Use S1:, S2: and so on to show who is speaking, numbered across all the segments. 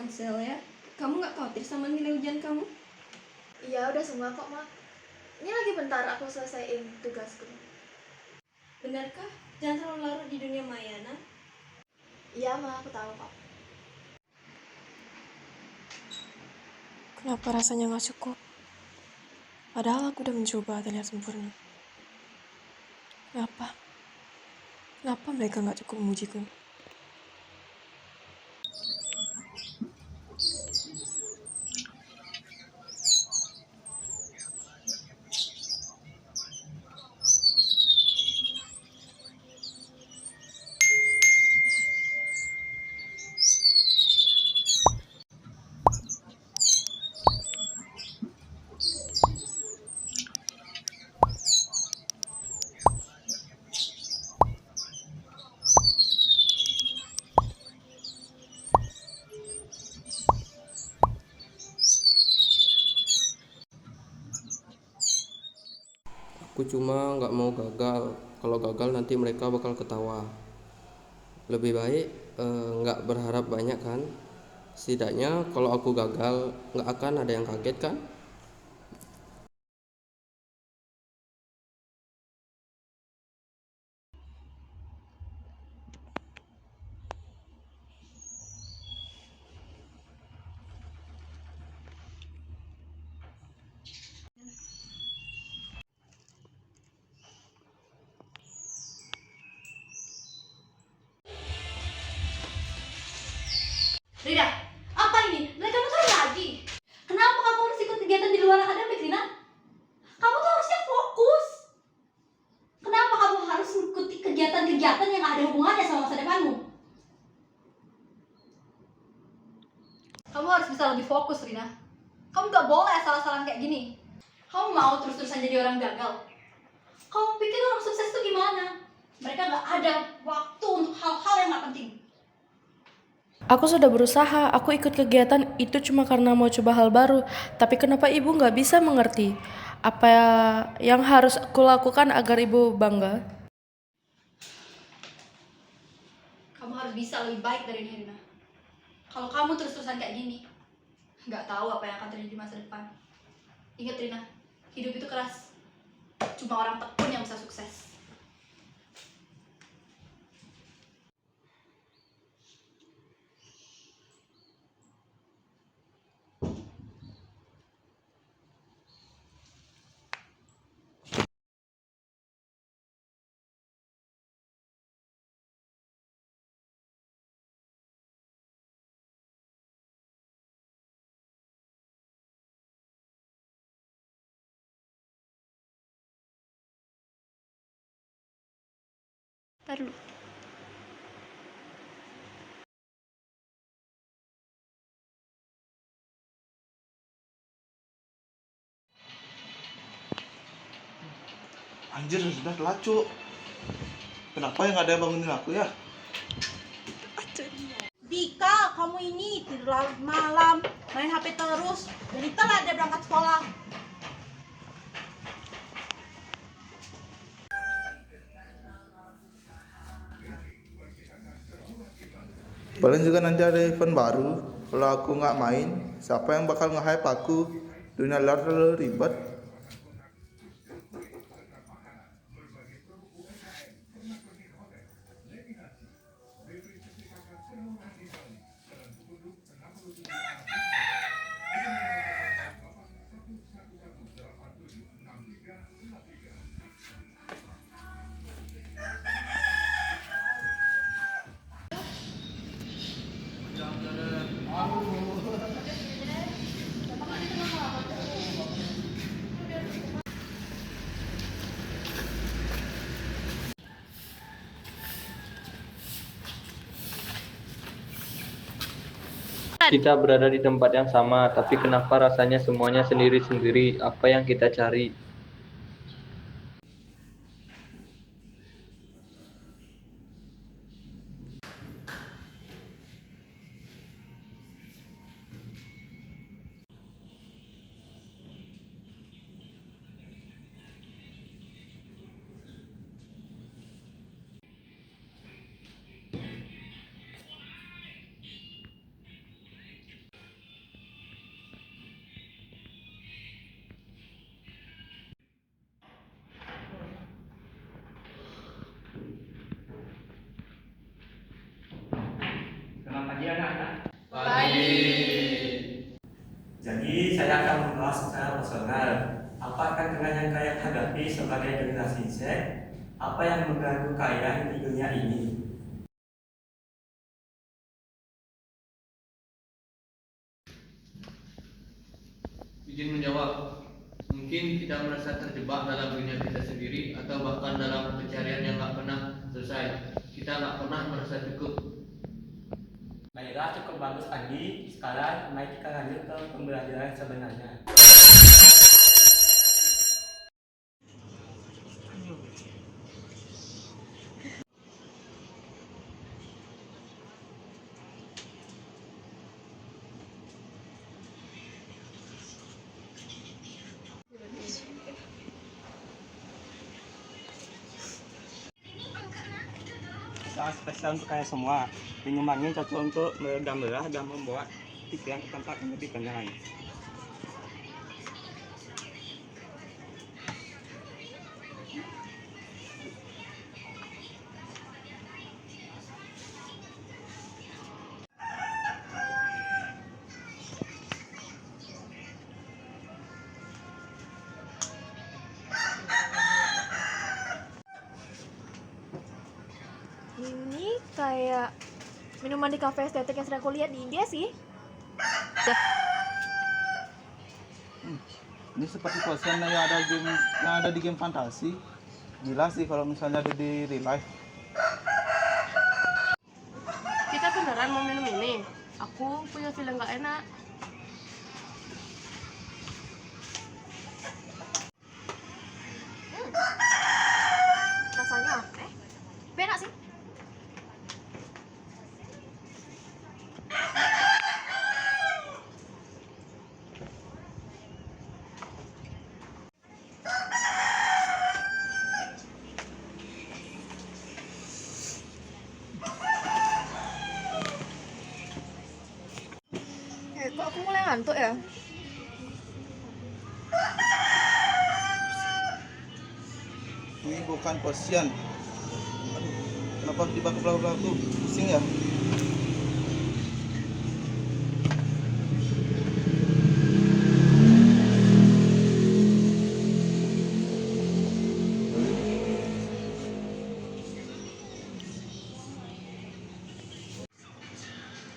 S1: ponsel ya. Kamu nggak khawatir sama nilai ujian kamu?
S2: Iya, udah semua kok, Ma. Ini lagi bentar aku selesaiin tugasku.
S1: Benarkah? Jangan terlalu larut di dunia maya, nah.
S2: Iya, Ma, aku tahu kok.
S3: Kenapa rasanya gak cukup? Padahal aku udah mencoba terlihat sempurna. Kenapa? Kenapa mereka gak cukup memujiku?
S4: Aku cuma nggak mau gagal. Kalau gagal nanti mereka bakal ketawa. Lebih baik nggak berharap banyak kan. Setidaknya kalau aku gagal nggak akan ada yang kaget kan.
S5: Rina, apa ini? Mereka motor lagi. Kenapa kamu harus ikut kegiatan di luar akademik, Rina? Kamu tuh harusnya fokus. Kenapa kamu harus mengikuti kegiatan-kegiatan yang ada hubungannya sama masa depanmu? Kamu harus bisa lebih fokus, Rina. Kamu gak boleh salah-salah kayak gini. Kamu mau terus-terusan jadi orang gagal? Kamu pikir orang sukses itu gimana? Mereka gak ada waktu untuk hal-hal yang gak penting.
S3: Aku sudah berusaha, aku ikut kegiatan itu cuma karena mau coba hal baru. Tapi kenapa ibu gak bisa mengerti? Apa yang harus aku lakukan agar ibu bangga?
S5: Kamu harus bisa lebih baik dari ini, Rina. Kalau kamu terus-terusan kayak gini, nggak tahu apa yang akan terjadi di masa depan. Ingat, Rina, hidup itu keras. Cuma orang tekun yang bisa sukses. Ntar dulu.
S6: Anjir, sudah telat, Cuk. Kenapa yang ada yang bangunin aku ya?
S7: Dika, kamu ini tidur larut malam, main HP terus, jadi telat dia berangkat sekolah.
S6: Paling juga nanti ada event baru. Kalau aku nggak main, siapa yang bakal nge-hype aku? Dunia luar terlalu ribet.
S8: Kita berada di tempat yang sama, tapi kenapa rasanya semuanya sendiri-sendiri? Apa yang kita cari?
S9: membahas secara personal. Apa tantangan yang kalian hadapi sebagai generasi Z? Apa yang mengganggu kalian di dunia ini?
S8: Izin menjawab. Mungkin kita merasa terjebak dalam dunia kita sendiri atau bahkan dalam pencarian yang nggak pernah selesai. Kita nggak pernah merasa cukup.
S9: Baiklah, cukup bagus Andi. Sekarang mari kita lanjut ke pembelajaran sebenarnya. Sangat spesial untuk kalian semua. Minuman ini cocok untuk meredam lelah dan membawa pikiran ke tempat yang lebih tenang.
S2: Ini kayak minuman di kafe estetik yang sering aku lihat di India sih.
S6: Ini seperti potion yang ada di game fantasi. Gila sih kalau misalnya ada di real life.
S3: Kita beneran mau minum ini? Aku punya feeling gak enak.
S2: Rasanya benak sih. Kok aku mulai ngantuk ya?
S6: Ini bukan potion. Aduh, kenapa di belakang tuh pusing ya?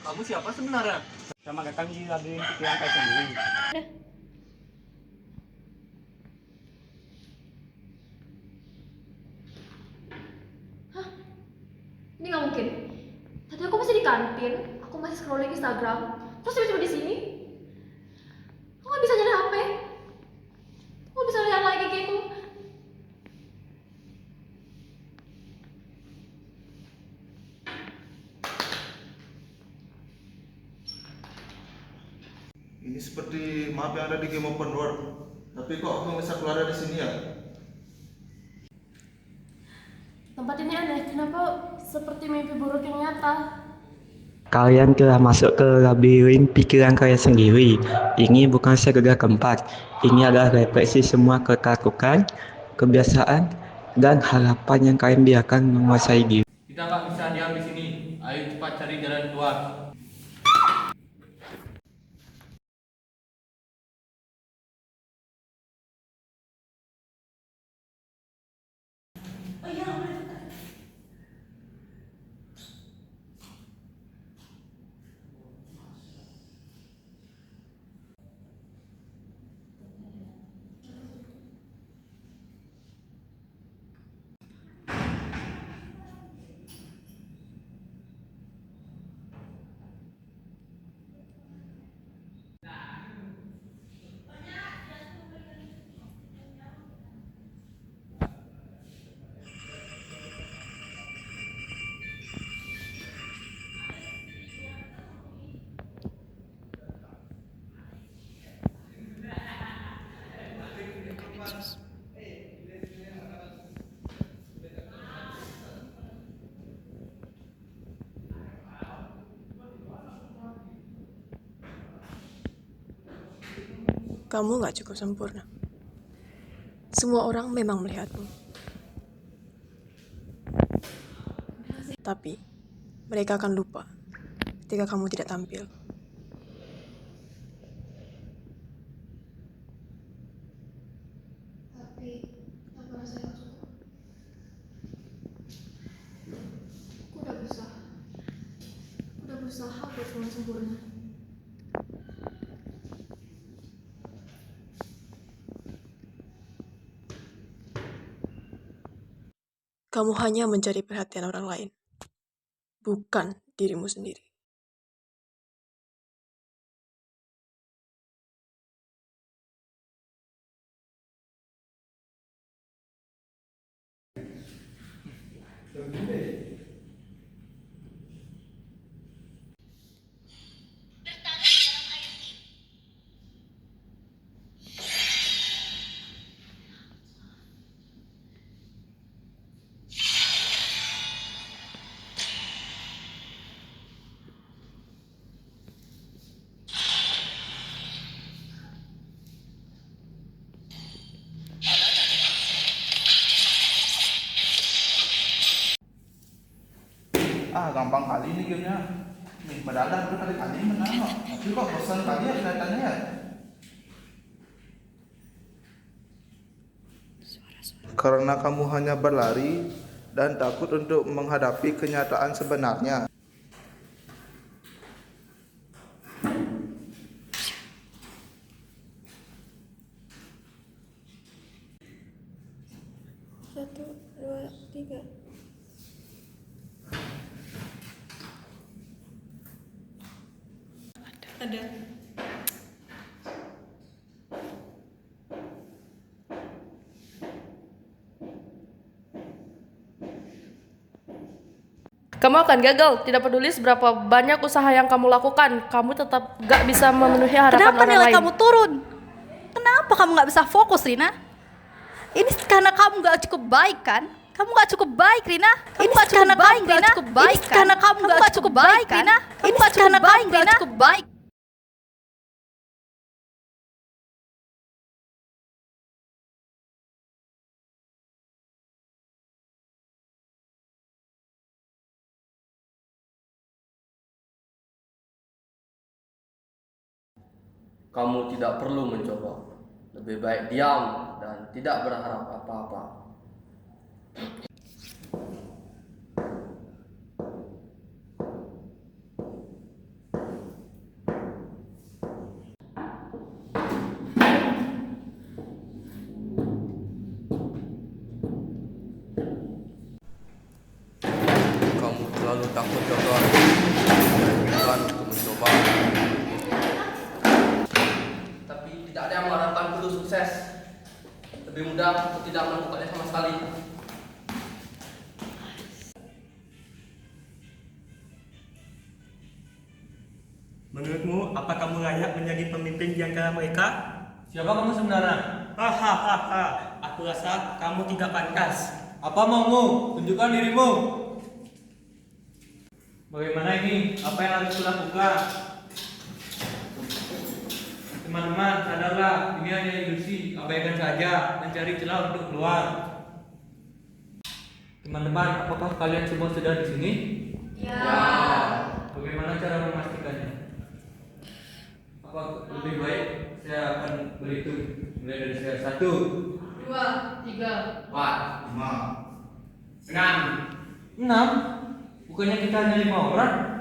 S8: Kamu siapa sebenarnya?
S9: Selamat datang di labirin pikiran kalian sendiri.
S2: Ini nggak mungkin. Tadi aku masih di kantin, aku masih scrolling Instagram, terus tiba-tiba di sini. Aku nggak bisa nyari HP. Aku nggak bisa lihat lagi gitu.
S6: Ini seperti map yang ada di game open world. Tapi kok aku nggak bisa keluar dari sini ya?
S3: Tempat ini aneh, kenapa seperti mimpi buruk yang nyata?
S9: Kalian telah masuk ke labirin pikiran kalian sendiri. Ini bukan sekedar tempat. Ini adalah refleksi semua ketakutan, kebiasaan, dan harapan yang kalian biarkan menguasai diri.
S8: Kita nggak bisa diam di sini. Ayo cepat cari jalan keluar.
S2: Kamu nggak cukup sempurna. Semua orang memang melihatmu. Tapi mereka akan lupa ketika kamu tidak tampil. Tapi tanpa rasa yang cukup. Aku udah berusaha. Aku udah berusaha buat semua sempurna.
S10: Kamu hanya mencari perhatian orang lain, bukan dirimu sendiri.
S6: Gampang kali ini gamenya. Nih, padahal udah kali-kali menang kok. Tapi kok bosan kali ya kelihatannya ya. Karena kamu hanya berlari dan takut untuk menghadapi kenyataan sebenarnya.
S10: Satu, dua, tiga. Ada.
S3: Kamu akan gagal, tidak peduli seberapa banyak usaha yang kamu lakukan, kamu tetap gak bisa memenuhi harapan
S5: Kenapa
S3: orang
S5: nilai
S3: lain.
S5: kamu turun? Kenapa kamu nggak bisa fokus, Rina? Ini karena kamu nggak cukup baik kan? Kamu nggak cukup baik, Rina. Ini karena kamu nggak cukup baik, karena kamu nggak cukup baik, Rina. Ini karena kamu nggak cukup baik.
S4: Kamu tidak perlu mencoba. Lebih baik diam dan tidak berharap apa-apa. Kamu terlalu takut gagal, bukan untuk mencoba. Tapi tidak ada yang mengharapkan kudu sukses. Lebih mudah untuk tidak melakukannya sama sekali.
S9: Menurutmu, apa kamu layak menjadi pemimpin di antara mereka?
S8: Siapa kamu sebenarnya?
S9: Hahaha, aku rasa kamu tidak pantas.
S8: Apa maumu? Tunjukkan dirimu. Bagaimana ini? Apa yang harus kulakukan? Teman-teman, sadarlah, ini hanya ilusi. Abaikan saja, mencari celah untuk keluar. Teman-teman, apakah kalian semua sudah di sini?
S2: Ya.
S8: Bagaimana cara memastikannya? Apa lebih baik saya akan berhitung mulai dari saya 1,
S2: 2, 3,
S8: 4,
S6: 5.
S8: 6. Bukannya kita hanya 5 orang?